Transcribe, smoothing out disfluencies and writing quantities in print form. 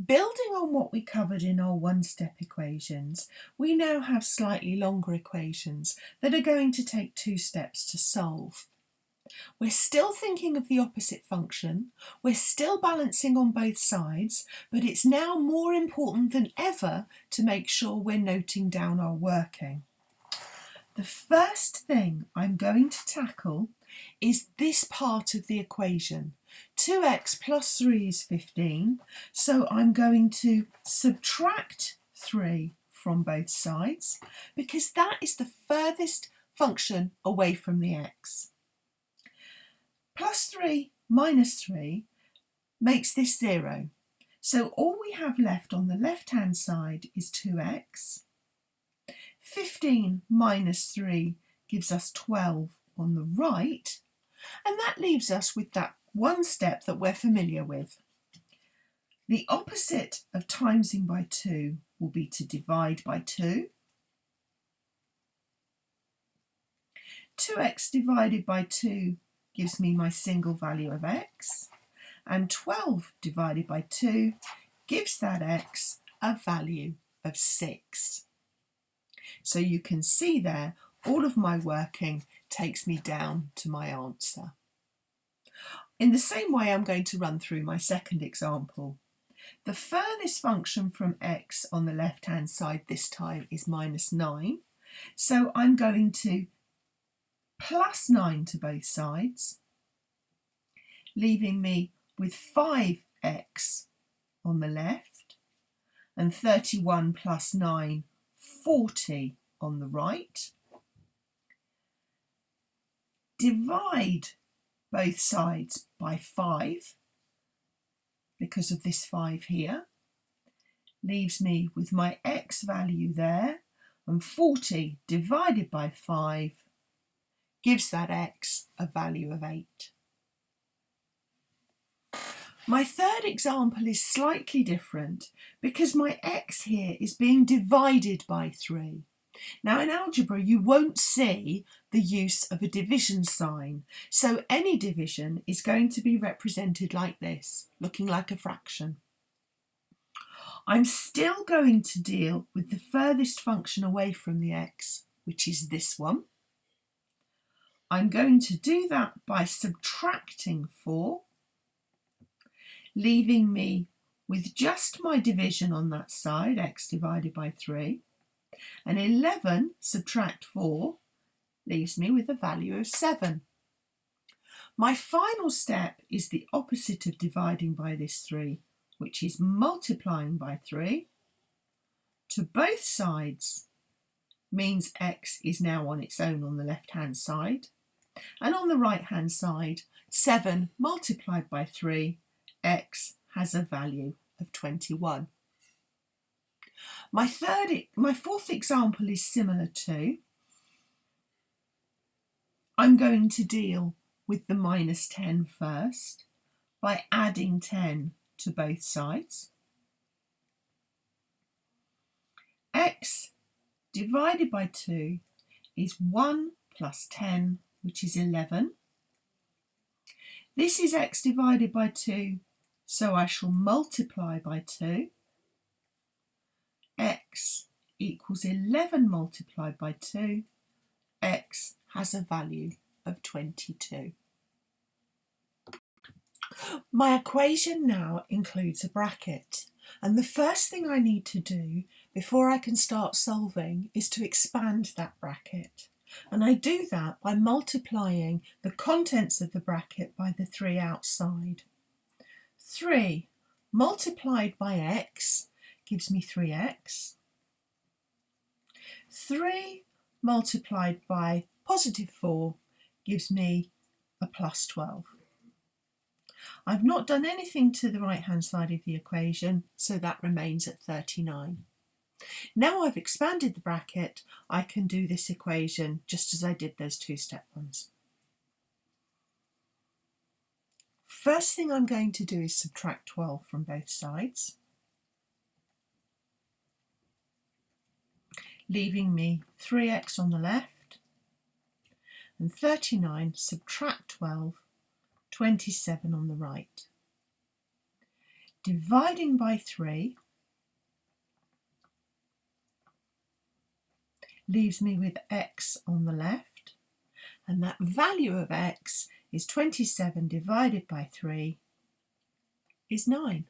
Building on what we covered in our one-step equations, we now have slightly longer equations that are going to take 2 steps to solve. We're still thinking of the opposite function, we're still balancing on both sides, but it's now more important than ever to make sure we're noting down our working. The first thing I'm going to tackle is this part of the equation. 2x plus 3 is 15, so I'm going to subtract 3 from both sides because that is the furthest function away from the x. Plus 3 minus 3 makes this 0. So all we have left on the left-hand side is 2x. 15 minus 3 gives us 12 on the right, and that leaves us with that one step that we're familiar with. The opposite of timesing by 2 will be to divide by 2. 2x divided by 2 gives me my single value of x, and 12 divided by 2 gives that x a value of 6. So you can see there, all of my working takes me down to my answer. In the same way, I'm going to run through my second example. The furthest function from x on the left-hand side this time is minus 9. So I'm going to plus 9 to both sides, leaving me with 5x on the left, and 31 plus 9, 40 on the right. Divide both sides by 5 because of this 5 here. Leaves me with my x value there, and 40 divided by 5 gives that x a value of 8. My third example is slightly different because my x here is being divided by 3. Now in algebra you won't see the use of a division sign, so any division is going to be represented like this, looking like a fraction. I'm still going to deal with the furthest function away from the x, which is this one. I'm going to do that by subtracting 4, leaving me with just my division on that side, x divided by 3, and 11 subtract 4 leaves me with a value of 7. My final step is the opposite of dividing by this 3, which is multiplying by 3 to both sides. Means x is now on its own on the left-hand side, and on the right-hand side, 7 multiplied by 3, x has a value of 21. My fourth example is similar too. I'm going to deal with the minus 10 first by adding 10 to both sides. X divided by 2 is 1 plus 10, which is 11. This is x divided by 2, so I shall multiply by 2. X equals 11 multiplied by 2. X has a value of 22. My equation now includes a bracket, and the first thing I need to do before I can start solving is to expand that bracket. And I do that by multiplying the contents of the bracket by the 3 outside. 3 multiplied by x gives me 3x. 3 multiplied by positive 4 gives me a plus 12. I've not done anything to the right-hand side of the equation, so that remains at 39. Now I've expanded the bracket, I can do this equation just as I did those 2-step ones. First thing I'm going to do is subtract 12 from both sides, leaving me 3x on the left, and 39 subtract 12, 27 on the right. dividing by 3 leaves me with x on the left, and that value of x is 27 divided by 3 is 9.